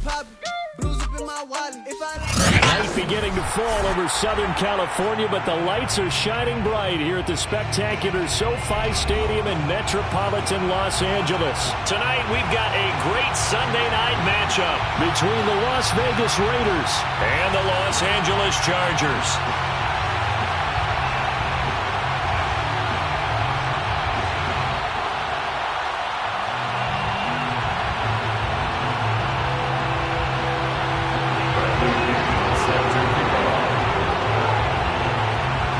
Night beginning to fall over Southern California, but the lights are shining bright here at the spectacular SoFi Stadium in metropolitan Los Angeles. Tonight, we've got a great Sunday night matchup between the Las Vegas Raiders and the Los Angeles Chargers.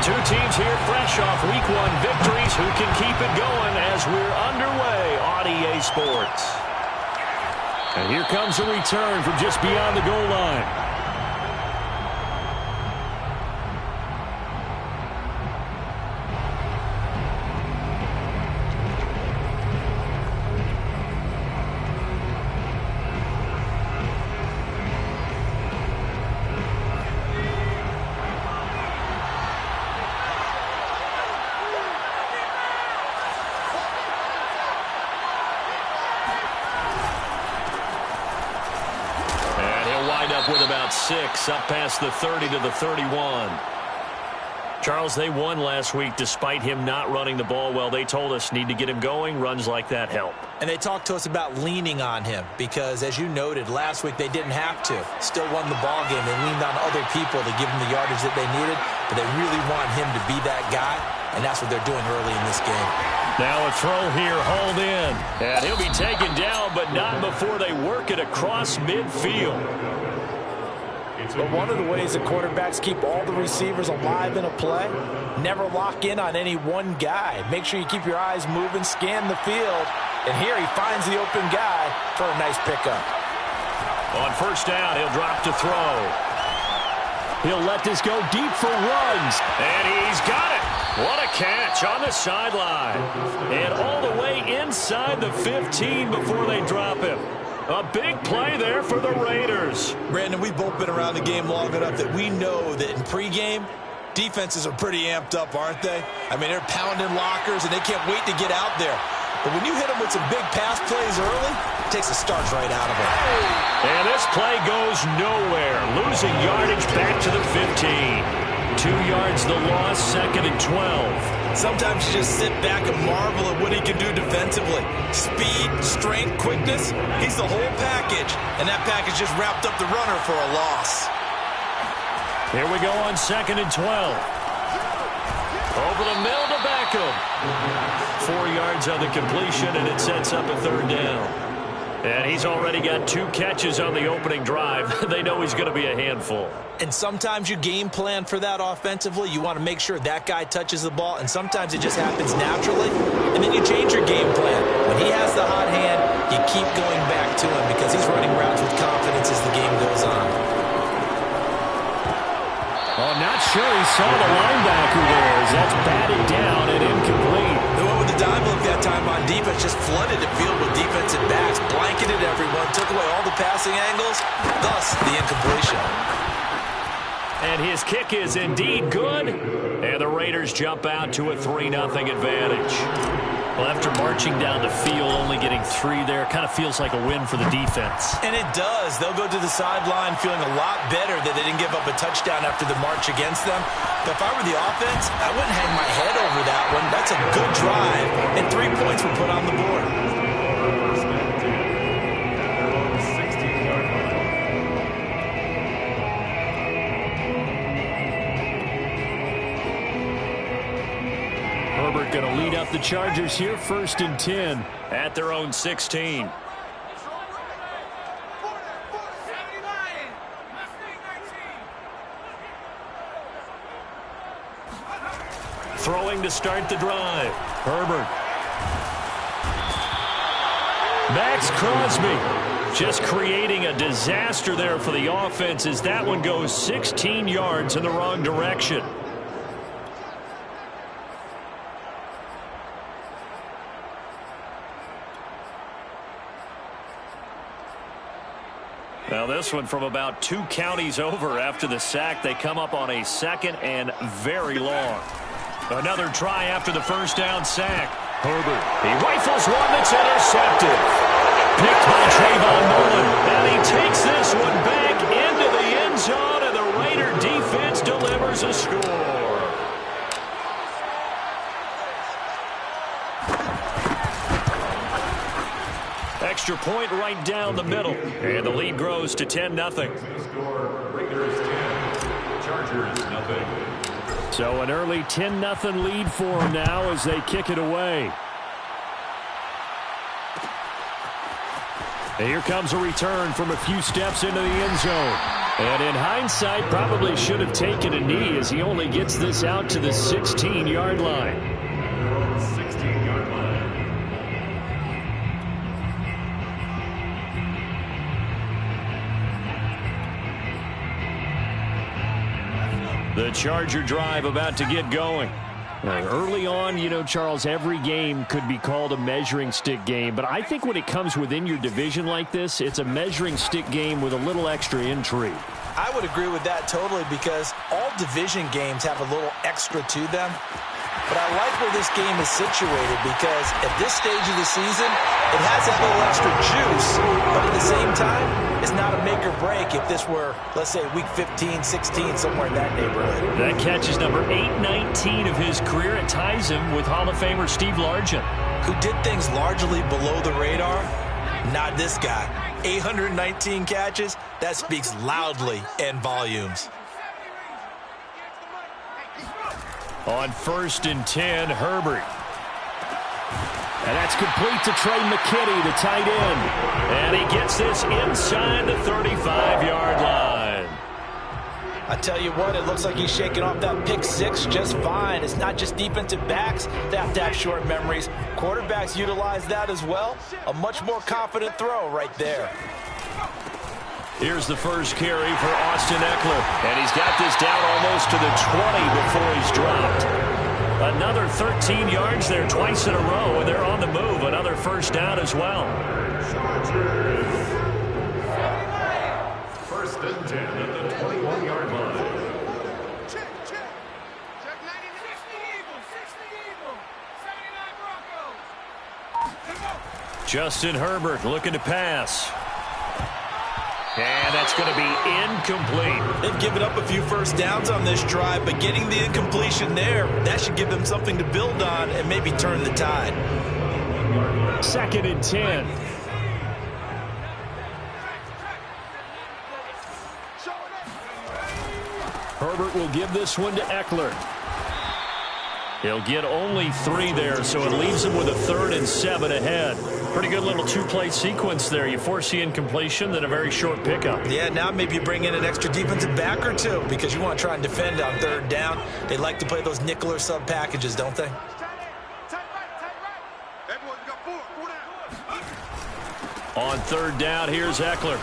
Two teams here fresh off Week 1 victories who can keep it going as we're underway on EA Sports. And here comes a return from just beyond the goal line. With about 6, up past the 30 to the 31. Charles, they won last week despite him not running the ball well. They told us need to get him going. Runs like that help. And they talked to us about leaning on him because, as you noted, last week they didn't have to. Still won the ball game. They leaned on other people to give them the yardage that they needed, but they really want him to be that guy, and that's what they're doing early in this game. Now a throw here, hauled in. And he'll be taken down, but not before they work it across midfield. But one of the ways that quarterbacks keep all the receivers alive in a play, never lock in on any one guy. Make sure you keep your eyes moving, scan the field, and here he finds the open guy for a nice pickup. On first down, he'll drop to throw. He'll let this go deep for runs, and he's got it. What a catch on the sideline. And all the way inside the 15 before they drop him. A big play there for the Raiders. Brandon, we've both been around the game long enough that we know that in pregame, defenses are pretty amped up, aren't they? I mean, they're pounding lockers, and they can't wait to get out there. But when you hit them with some big pass plays early, it takes the starch right out of them. And this play goes nowhere. Losing yardage back to the 15. 2 yards the loss, 2nd and 12. Sometimes you just sit back and marvel at what he can do defensively. Speed, strength, quickness, he's the whole package. And that package just wrapped up the runner for a loss. Here we go on 2nd and 12. Over the middle to Beckham. 4 yards on the completion, and it sets up a 3rd down. And he's already got 2 catches on the opening drive. They know he's going to be a handful. And sometimes you game plan for that offensively. You want to make sure that guy touches the ball, and sometimes it just happens naturally, and then you change your game plan. When he has the hot hand, you keep going back to him because he's running routes with confidence as the game goes on. Oh, not sure he saw the linebacker there as that's batted down and incomplete. They went with the dime look that time on defense, just flooded the field with defensive backs, blanketed everyone, took away all the passing angles, thus the incompletion. And his kick is indeed good. And the Raiders jump out to a 3-0 advantage. Well, after marching down the field, only getting 3 there, kind of feels like a win for the defense. And it does. They'll go to the sideline feeling a lot better that they didn't give up a touchdown after the march against them. But if I were the offense, I wouldn't hang my head over that one. That's a good drive, and 3 points were put on the board. Herbert going to lead up the Chargers here, 1st and 10 at their own 16. Throwing to start the drive. Herbert. Max Crosby just creating a disaster there for the offense as that one goes 16 yards in the wrong direction. Now this one from about 2 counties over after the sack. They come up on a 2nd and very long. Another try after the first down sack. Herbert. He rifles one that's intercepted. Picked by Trayvon Mullen. And he takes this And the lead grows to 10-0. So an early 10-0 lead for them now as they kick it away. And here comes a return from a few steps into the end zone. And in hindsight, probably should have taken a knee as he only gets this out to the 16-yard line. 16-yard line. The Charger drive about to get going. Early on, you know, Charles, every game could be called a measuring stick game. But I think when it comes within your division like this, it's a measuring stick game with a little extra intrigue. I would agree with that totally because all division games have a little extra to them. But I like where this game is situated because at this stage of the season, it has that little extra juice. But at the same time, it's not a make or break if this were, let's say, week 15, 16, somewhere in that neighborhood. That catch is number 819 of his career. It ties him with Hall of Famer Steve Largent, who did things largely below the radar. Not this guy. 819 catches, that speaks loudly in volumes. On 1st and 10, Herbert. And that's complete to Trey McKitty, the tight end. And he gets this inside the 35-yard line. I tell you what, it looks like he's shaking off that pick six just fine. It's not just defensive backs that have to have short memories. Quarterbacks utilize that as well. A much more confident throw right there. Here's the first carry for Austin Eckler. And he's got this down almost to the 20 before he's dropped. Another 13 yards there twice in a row, and they're on the move. Another first down as well. First and 10 at the 21-yard line. Check 90, 60 Eagles, 79 Broncos. Justin Herbert looking to pass. And that's going to be incomplete. They've given up a few first downs on this drive, but getting the incompletion there, that should give them something to build on and maybe turn the tide. 2nd and 10. Herbert will give this one to Eckler. He'll get only 3 there, so it leaves him with a 3rd and 7 ahead. Pretty good little two-play sequence there. You force the incompletion, then a very short pickup. Yeah, now maybe you bring in an extra defensive back or two because you want to try and defend on 3rd down. They like to play those nickel or sub packages, don't they? On 3rd down, here's Eckler.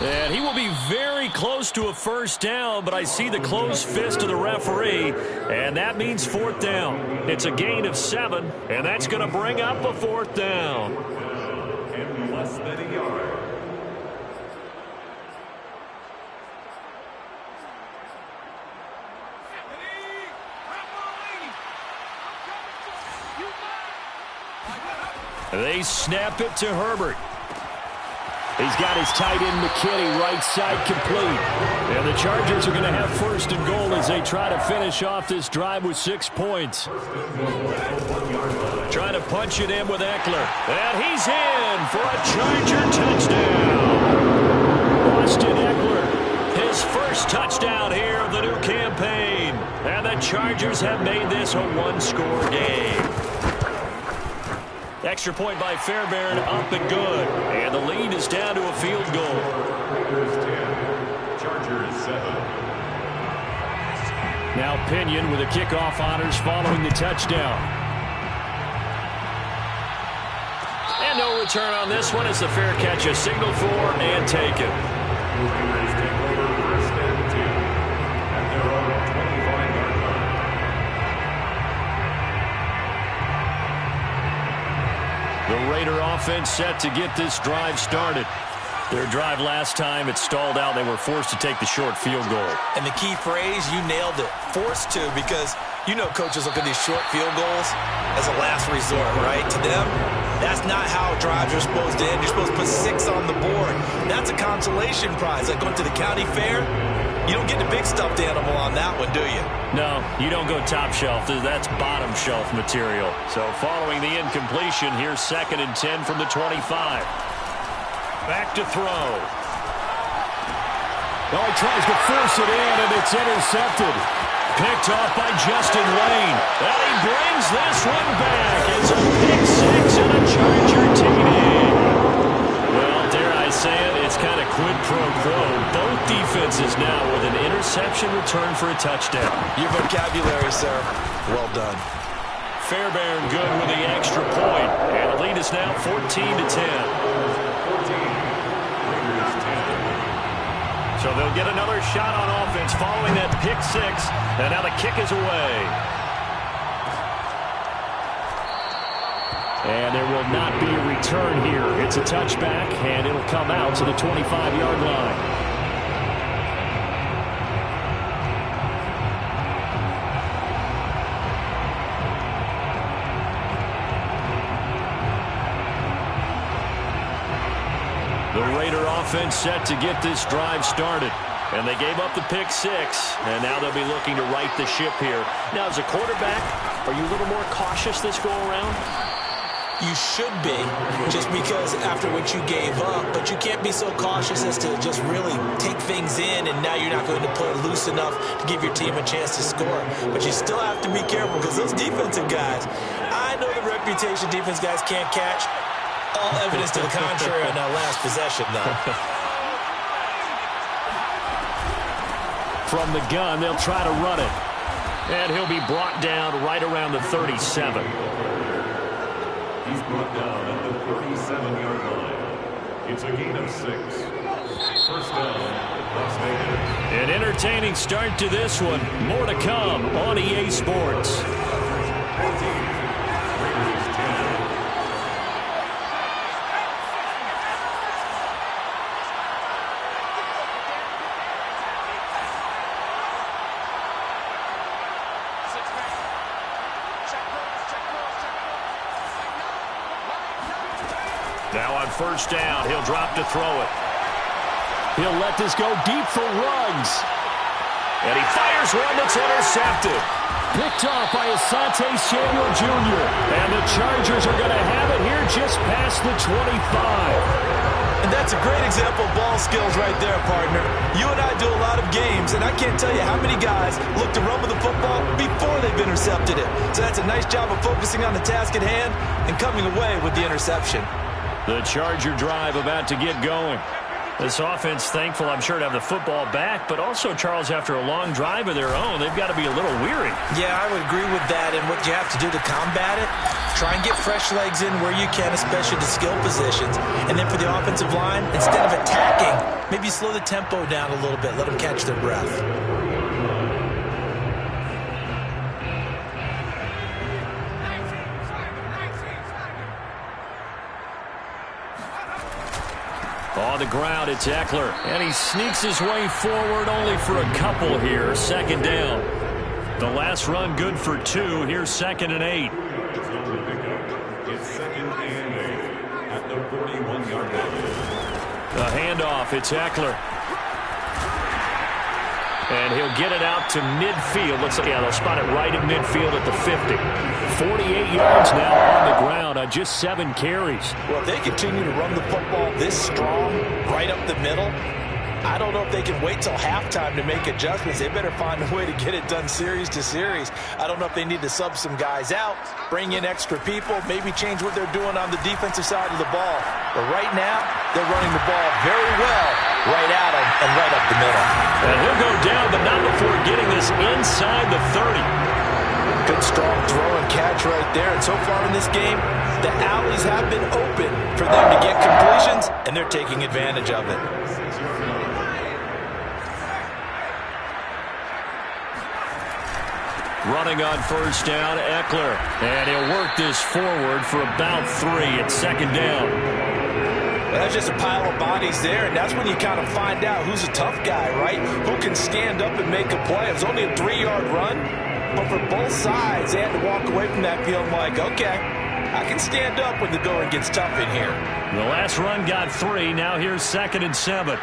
And he will be very close to a first down, but I see the closed fist of the referee, and that means 4th down. It's a gain of 7, and that's going to bring up a 4th down. In less than a yard. They snap it to Herbert. He's got his tight end McKitty right side complete. And the Chargers are going to have 1st and goal as they try to finish off this drive with 6 points. Trying to punch it in with Eckler. And he's in for a Charger touchdown. Austin Eckler, his first touchdown here of the new campaign. And the Chargers have made this a one-score game. Extra point by Fairbairn, up and good. And the lead is down to a field goal. Chargers 10, Chargers 7. Now Pinion with the kickoff honors following the touchdown. And no return on this one as the fair catch is signaled for and taken. The Raider offense set to get this drive started. Their drive last time, it stalled out. They were forced to take the short field goal. And the key phrase, you nailed it, forced to, because you know coaches look at these short field goals as a last resort, right? To them, that's not how drives are supposed to end. You're supposed to put 6 on the board. That's a consolation prize. Like going to the county fair, you don't get the big stuffed animal on that one, do you? No, you don't go top shelf. That's bottom shelf material. So following the incompletion, here's 2nd and 10 from the 25. Back to throw. Oh, he tries to force it in, and it's intercepted. Picked off by Justin Lane. And he brings this one back. It's a pick six and a Charger TD. Well, dare I say it, it's kind of quid pro quo. Both defenses now with an interception return for a touchdown. Your vocabulary, sir. Well done. Fairbairn good with the extra point. And the lead is now 14-10. So they'll get another shot on offense following that pick six. And now the kick is away. And there will not be a return here. It's a touchback, and it'll come out to the 25-yard line. The Raider offense set to get this drive started. And they gave up the pick six, and now they'll be looking to right the ship here. Now, as a quarterback, are you a little more cautious this go-around? You should be, just because after what you gave up, but you can't be so cautious as to just really take things in, and now you're not going to play loose enough to give your team a chance to score. But you still have to be careful, because those defensive guys, I know the reputation defense guys can't catch. All evidence to the contrary on that last possession, though. From the gun, they'll try to run it. And he'll be brought down right around the 37. He's brought down at the 37-yard line. It's a gain of 6. First down, Las Vegas. An entertaining start to this one. More to come on EA Sports. 14, Raiders 10. Now on first down, he'll drop to throw it. He'll let this go deep for Ruggs. And he fires one that's intercepted. Picked off by Asante Samuel Jr. And the Chargers are going to have it here just past the 25. And that's a great example of ball skills right there, partner. You and I do a lot of games, and I can't tell you how many guys look to run with the football before they've intercepted it. So that's a nice job of focusing on the task at hand and coming away with the interception. The Charger drive about to get going. This offense thankful, I'm sure, to have the football back, but also, Charles, after a long drive of their own, they've got to be a little weary. Yeah, I would agree with that, and what you have to do to combat it, try and get fresh legs in where you can, especially the skill positions. And then for the offensive line, instead of attacking, maybe slow the tempo down a little bit, let them catch their breath. On the ground, it's Eckler, and he sneaks his way forward only for a couple here. Second down. The last run good for 2. Here's 2nd and 8. It's on the pickup. It's 2nd and 8 at the 41-yard line. The handoff, it's Eckler. And he'll get it out to midfield. Looks like, yeah, they'll spot it right at midfield at the 50. 48 yards now on the ground on just 7 carries. Well, if they continue to run the football this strong, right up the middle, I don't know if they can wait till halftime to make adjustments. They better find a way to get it done series to series. I don't know if they need to sub some guys out, bring in extra people, maybe change what they're doing on the defensive side of the ball. But right now, they're running the ball very well right at them and right up the middle. And he'll go down, but not before getting this inside the 30. Good strong throw and catch right there. And so far in this game, the alleys have been open for them to get completions, and they're taking advantage of it. Running on first down, Eckler. And he'll work this forward for about 3 at 2nd down. That's just a pile of bodies there, and that's when you kind of find out who's a tough guy, right? Who can stand up and make a play. It was only a 3-yard run, but for both sides, they had to walk away from that feeling like, okay, I can stand up when the going gets tough in here. The last run got 3. Now here's 2nd and 7.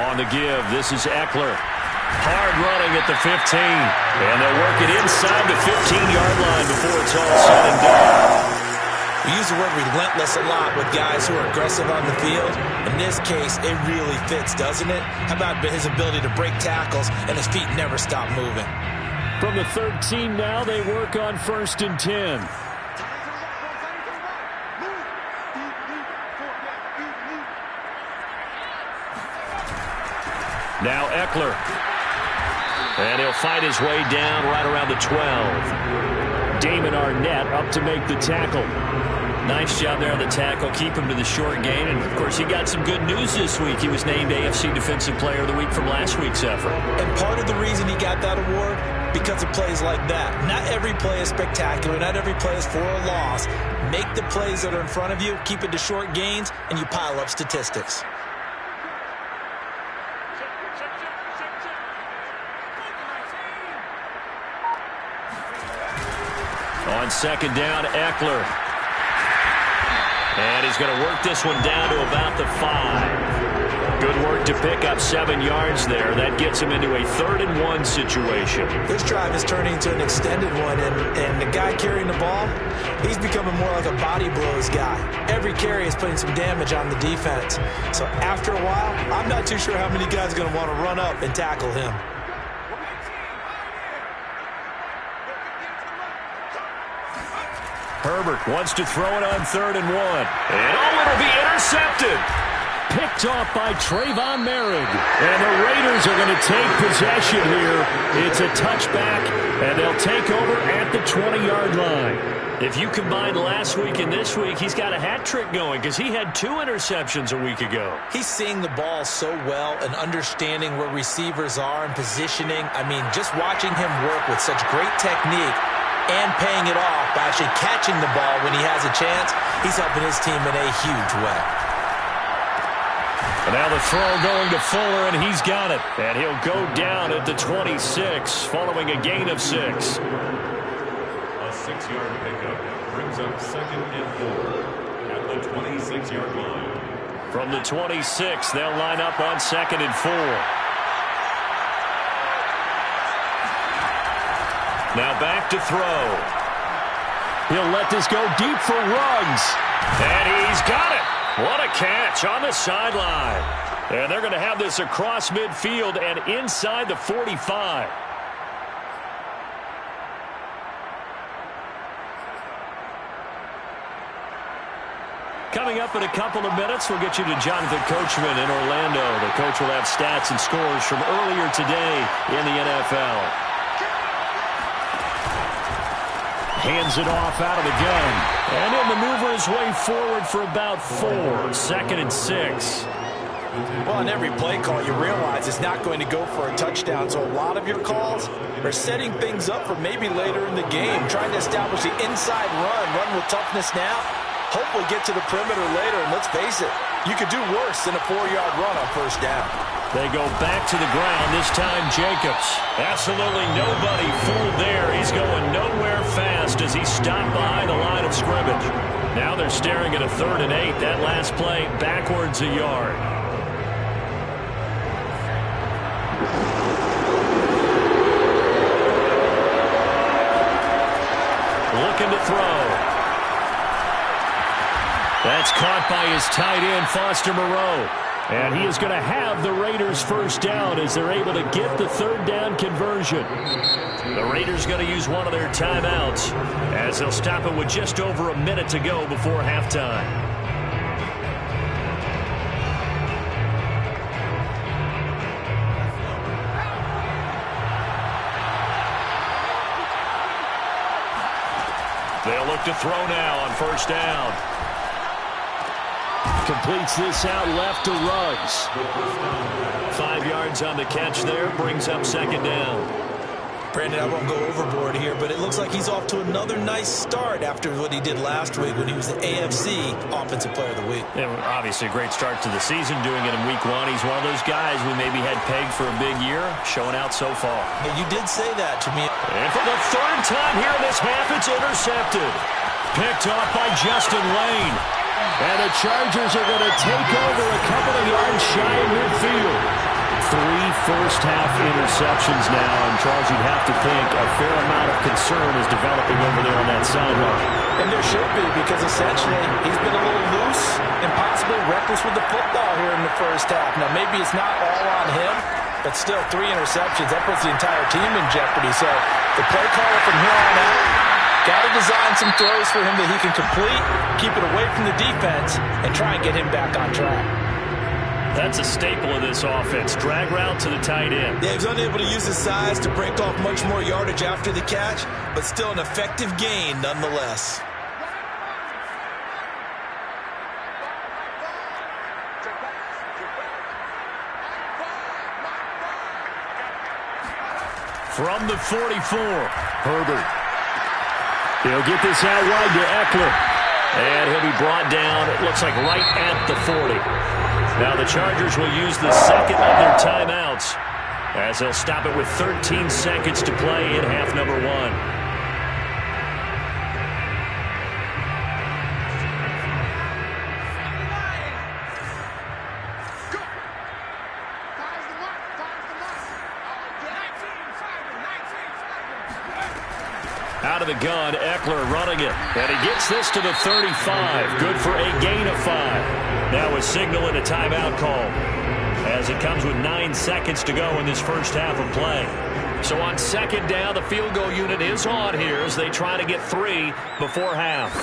On the give, this is Eckler. Hard running at the 15. And they'll work it inside the 15-yard line before it's all said and done. We use the word relentless a lot with guys who are aggressive on the field. In this case, it really fits, doesn't it? How about his ability to break tackles and his feet never stop moving? From the 13 now, they work on 1st and 10. Now Eckler. And he'll fight his way down right around the 12. Damon Arnett up to make the tackle. Nice job there on the tackle. Keep him to the short gain. And, of course, he got some good news this week. He was named AFC Defensive Player of the Week from last week's effort. And part of the reason he got that award, because of plays like that. Not every play is spectacular. Not every play is for a loss. Make the plays that are in front of you, keep it to short gains, and you pile up statistics. On 2nd down, Eckler. And he's going to work this one down to about the 5. Good work to pick up 7 yards there. That gets him into a 3rd and 1 situation. This drive is turning into an extended one, and the guy carrying the ball, he's becoming more like a body blows guy. Every carry is putting some damage on the defense. So after a while, I'm not too sure how many guys are going to want to run up and tackle him. Herbert wants to throw it on 3rd and 1. And it'll be intercepted. Picked off by Trayvon Merrick. And the Raiders are going to take possession here. It's a touchback, and they'll take over at the 20-yard line. If you combine last week and this week, he's got a hat trick going because he had 2 interceptions a week ago. He's seeing the ball so well and understanding where receivers are and positioning. I mean, just watching him work with such great technique and paying it off by actually catching the ball when he has a chance, he's helping his team in a huge way. And now the throw going to Fuller, and he's got it. And he'll go down at the 26, following a gain of 6. A 6-yard pickup brings up 2nd and 4 at the 26-yard line. From the 26, they'll line up on 2nd and 4. Now back to throw. He'll let this go deep for Ruggs. And he's got it. What a catch on the sideline. And they're going to have this across midfield and inside the 45. Coming up in a couple of minutes, we'll get you to Jonathan Coachman in Orlando. The coach will have stats and scores from earlier today in the NFL. Hands it off out of the gun. And he'll maneuver his way forward for about 4. 2nd and 6. Well, on every play call, you realize it's not going to go for a touchdown. So a lot of your calls are setting things up for maybe later in the game, trying to establish the inside run with toughness now. Hopefully get to the perimeter later. And let's face it, you could do worse than a 4-yard run on 1st down. They go back to the ground, this time Jacobs. Absolutely nobody fooled there. He's going nowhere fast as he stopped behind the line of scrimmage. Now they're staring at a 3rd and 8. That last play backwards a yard. Looking to throw. That's caught by his tight end, Foster Moreau. And he is going to have the Raiders 1st down as they're able to get the 3rd down conversion. The Raiders going to use one of their timeouts as they'll stop it with just over a minute to go before halftime. They'll look to throw now on 1st down. Completes this out left to Ruggs. 5 yards on the catch there. Brings up 2nd down. Brandon, I won't go overboard here, but it looks like he's off to another nice start after what he did last week when he was the AFC Offensive Player of the Week. Yeah, obviously a great start to the season, doing it in week 1. He's one of those guys we maybe had pegged for a big year, showing out so far. But you did say that to me. And for the 3rd time here in this half, it's intercepted. Picked off by Justin Lane. And the Chargers are going to take over a couple of yards shy of midfield. 3 first-half interceptions now, and Charles, you'd have to think a fair amount of concern is developing over there on that sideline. And there should be, because essentially he's been a little loose and possibly reckless with the football here in the first half. Now, maybe it's not all on him, but still 3 interceptions. That puts the entire team in jeopardy. So the play caller from here on out, got to design some throws for him that he can complete, keep it away from the defense, and try and get him back on track. That's a staple of this offense. Drag route to the tight end. Yeah, he was unable to use his size to break off much more yardage after the catch, but still an effective gain nonetheless. From the 44, Herbert. He'll get this out wide to Eckler. And he'll be brought down, it looks like right at the 40. Now the Chargers will use the second of their timeouts as they'll stop it with 13 seconds to play in half number 1. Out of the gun, Eckler running it. And he gets this to the 35. Good for a gain of 5. Now a signal and a timeout call as it comes with 9 seconds to go in this first half of play. So on second down, the field goal unit is on here as they try to get 3 before half.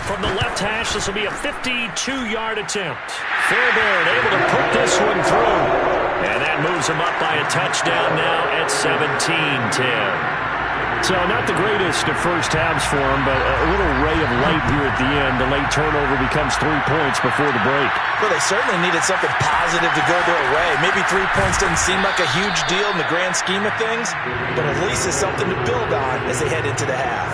From the left hash, this will be a 52-yard attempt. Fairbairn able to put this one through. And that moves him up by a touchdown now at 17-10. So not the greatest of first halves for him, but a little ray of light here at the end. The late turnover becomes 3 points before the break. Well, they certainly needed something positive to go their way. Maybe 3 points doesn't seem like a huge deal in the grand scheme of things, but at least it's something to build on as they head into the half.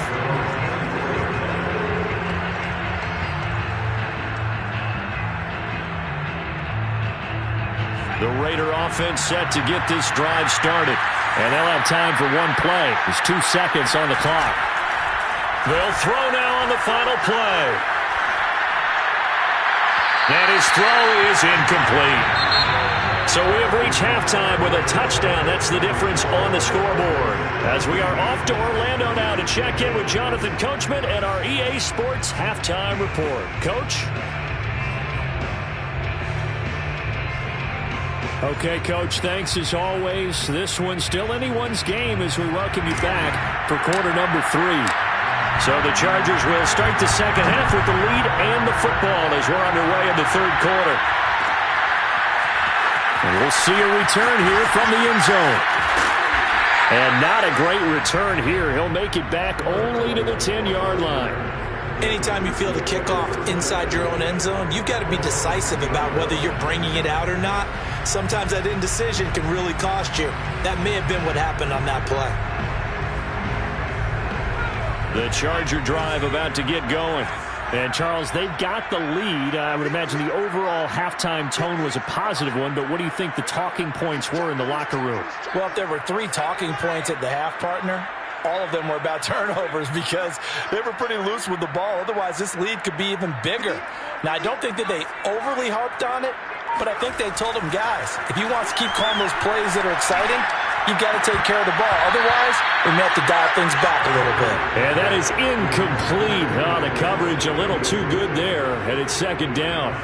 The Raider offense set to get this drive started. And they'll have time for 1 play. There's 2 seconds on the clock. They'll throw now on the final play. And his throw is incomplete. So we have reached halftime with a touchdown. That's the difference on the scoreboard. As we are off to Orlando now to check in with Jonathan Coachman and our EA Sports Halftime Report. Coach? Okay, Coach, thanks as always. This one's still anyone's game as we welcome you back for quarter number 3. So the Chargers will start the second half with the lead and the football as we're underway in the third quarter. And we'll see a return here from the end zone. And not a great return here. He'll make it back only to the 10-yard line. Anytime you feel the kickoff inside your own end zone, you've got to be decisive about whether you're bringing it out or not. Sometimes that indecision can really cost you. That may have been what happened on that play. The Charger drive about to get going. And, Charles, they've got the lead. I would imagine the overall halftime tone was a positive one, but what do you think the talking points were in the locker room? Well, if there were 3 talking points at the half, partner, all of them were about turnovers because they were pretty loose with the ball. Otherwise, this lead could be even bigger. Now, I don't think that they overly harped on it, but I think they told them, guys, if you want to keep calling those plays that are exciting, you've got to take care of the ball. Otherwise, we may have to dial things back a little bit. And that is incomplete. Oh, the coverage a little too good there, and it's second down.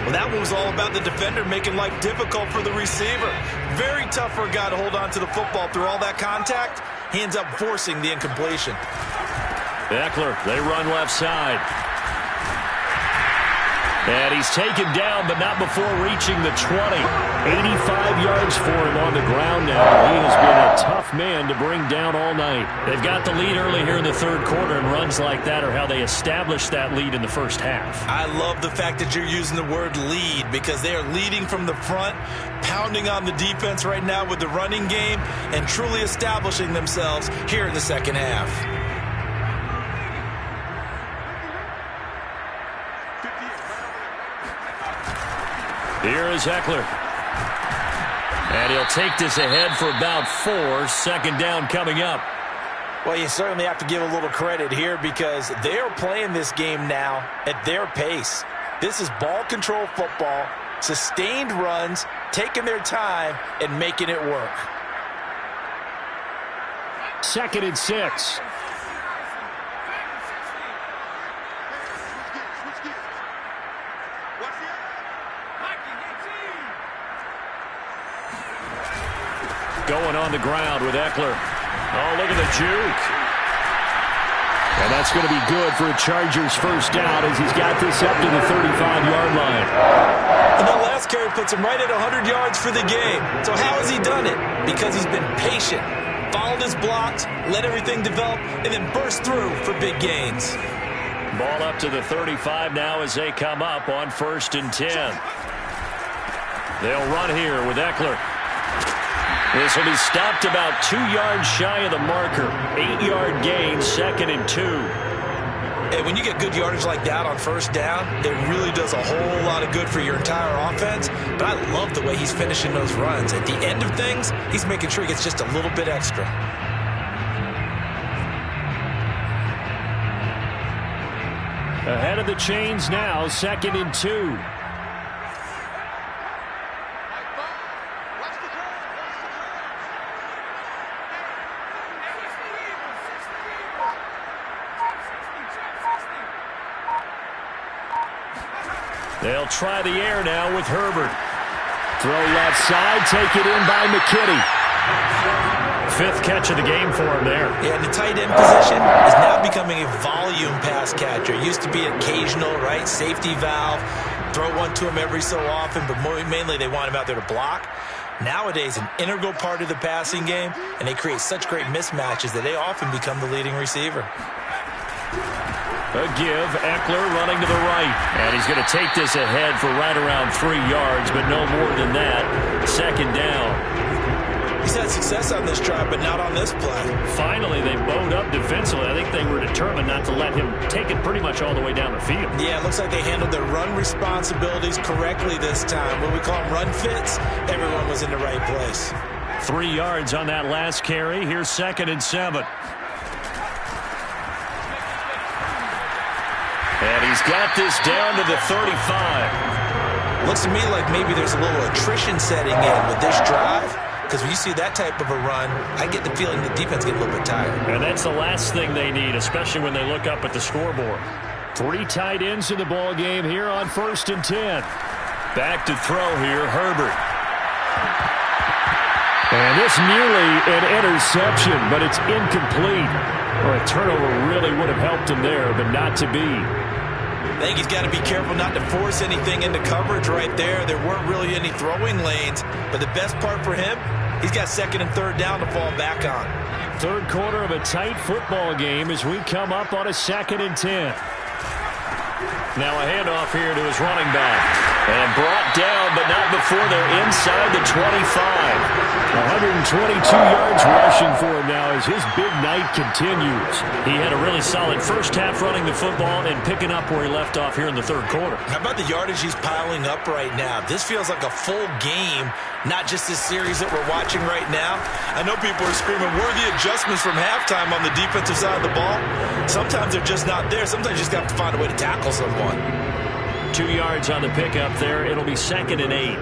Well, that one was all about the defender making life difficult for the receiver. Very tough for a guy to hold on to the football through all that contact. He ends up forcing the incompletion. Eckler, they run left side. And he's taken down, but not before reaching the 20. 85 yards for him on the ground now. He has been a tough man to bring down all night. They've got the lead early here in the third quarter, and runs like that are how they established that lead in the first half. I love the fact that you're using the word lead because they are leading from the front, pounding on the defense right now with the running game, and truly establishing themselves here in the second half. Here is Eckler. And he'll take this ahead for about 4. Second down coming up. Well, you certainly have to give a little credit here because they are playing this game now at their pace. This is ball control football. Sustained runs, taking their time, and making it work. 2nd and 6. Going on the ground with Eckler. Oh, look at the juke. And that's going to be good for a Chargers first down as he's got this up to the 35-yard line. And that last carry puts him right at 100 yards for the game. So how has he done it? Because he's been patient, followed his blocks, let everything develop, and then burst through for big gains. Ball up to the 35 now as they come up on 1st and 10. They'll run here with Eckler. This will be stopped about 2 yards shy of the marker. 8-yard gain, 2nd and 2. Hey, when you get good yardage like that on first down, it really does a whole lot of good for your entire offense. But I love the way he's finishing those runs. At the end of things, he's making sure he gets just a little bit extra. Ahead of the chains now, 2nd and 2. They'll try the air now with Herbert. Throw left side, take it in by McKinney. 5th catch of the game for him there. Yeah, and the tight end position is now becoming a volume pass catcher. It used to be occasional, right? Safety valve. Throw one to him every so often, but mainly they want him out there to block. Nowadays, an integral part of the passing game, and they create such great mismatches that they often become the leading receiver. A give, Eckler running to the right. And he's going to take this ahead for right around 3 yards, but no more than that. 2nd down. He's had success on this drive, but not on this play. Finally, they bowed up defensively. I think they were determined not to let him take it pretty much all the way down the field. Yeah, it looks like they handled their run responsibilities correctly this time. What we call them run fits, everyone was in the right place. 3 yards on that last carry. Here's 2nd and 7. And he's got this down to the 35. Looks to me like maybe there's a little attrition setting in with this drive. Because when you see that type of a run, I get the feeling the defense gets a little bit tired. And that's the last thing they need, especially when they look up at the scoreboard. 3 tight ends in the ball game here on 1st and 10. Back to throw here, Herbert. And this nearly an interception, but it's incomplete. Well, a turnover really would have helped him there, but not to be. I think he's got to be careful not to force anything into coverage right there. There weren't really any throwing lanes, but the best part for him, he's got 2nd and 3rd down to fall back on. 3rd quarter of a tight football game as we come up on a 2nd and 10. Now a handoff here to his running back. And brought down, but not before they're inside the 25. 122 yards rushing for him now as his big night continues. He had a really solid first half running the football and picking up where he left off here in the 3rd quarter. How about the yardage he's piling up right now? This feels like a full game, not just this series that we're watching right now. I know people are screaming, where are the adjustments from halftime on the defensive side of the ball? Sometimes they're just not there. Sometimes you just have to find a way to tackle someone. 2 yards on the pickup there. It'll be 2nd and 8.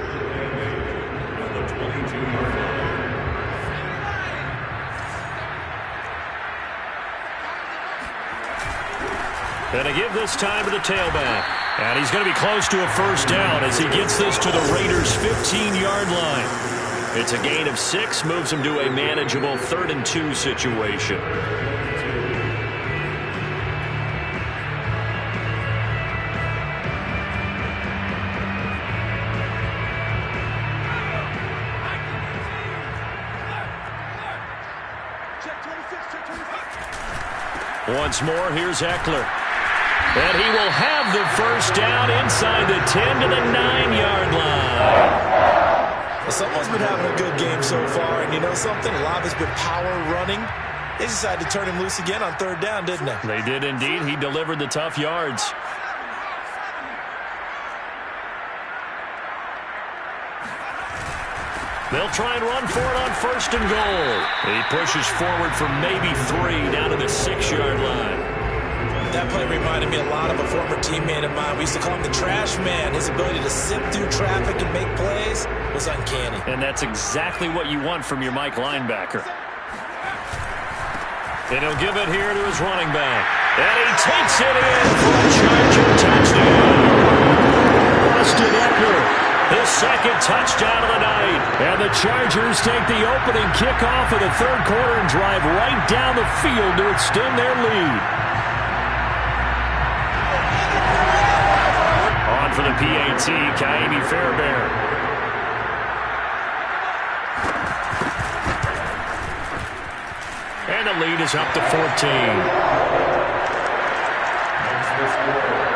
And a give this time to the tailback. And he's going to be close to a first down as he gets this to the Raiders' 15-yard line. It's a gain of 6, moves him to a manageable 3rd and 2 situation. Once more, here's Eckler. And he will have the first down inside the 10 to the 9-yard line. Well, someone's been having a good game so far, and you know something? A lot has been power running. They decided to turn him loose again on 3rd down, didn't they? They did indeed. He delivered the tough yards. They'll try and run for it on 1st and goal. He pushes forward for maybe 3 down to the 6-yard line. That play reminded me a lot of a former teammate of mine. We used to call him the trash man. His ability to sift through traffic and make plays was uncanny. And that's exactly what you want from your Mike linebacker. And he'll give it here to his running back. And he takes it in for a Charger touchdown. Austin Eckler, his second touchdown of the night. And the Chargers take the opening kickoff of the third quarter and drive right down the field to extend their lead. On for the PAT, Kaimi Fairbairn. And the lead is up to 14. Next, the score.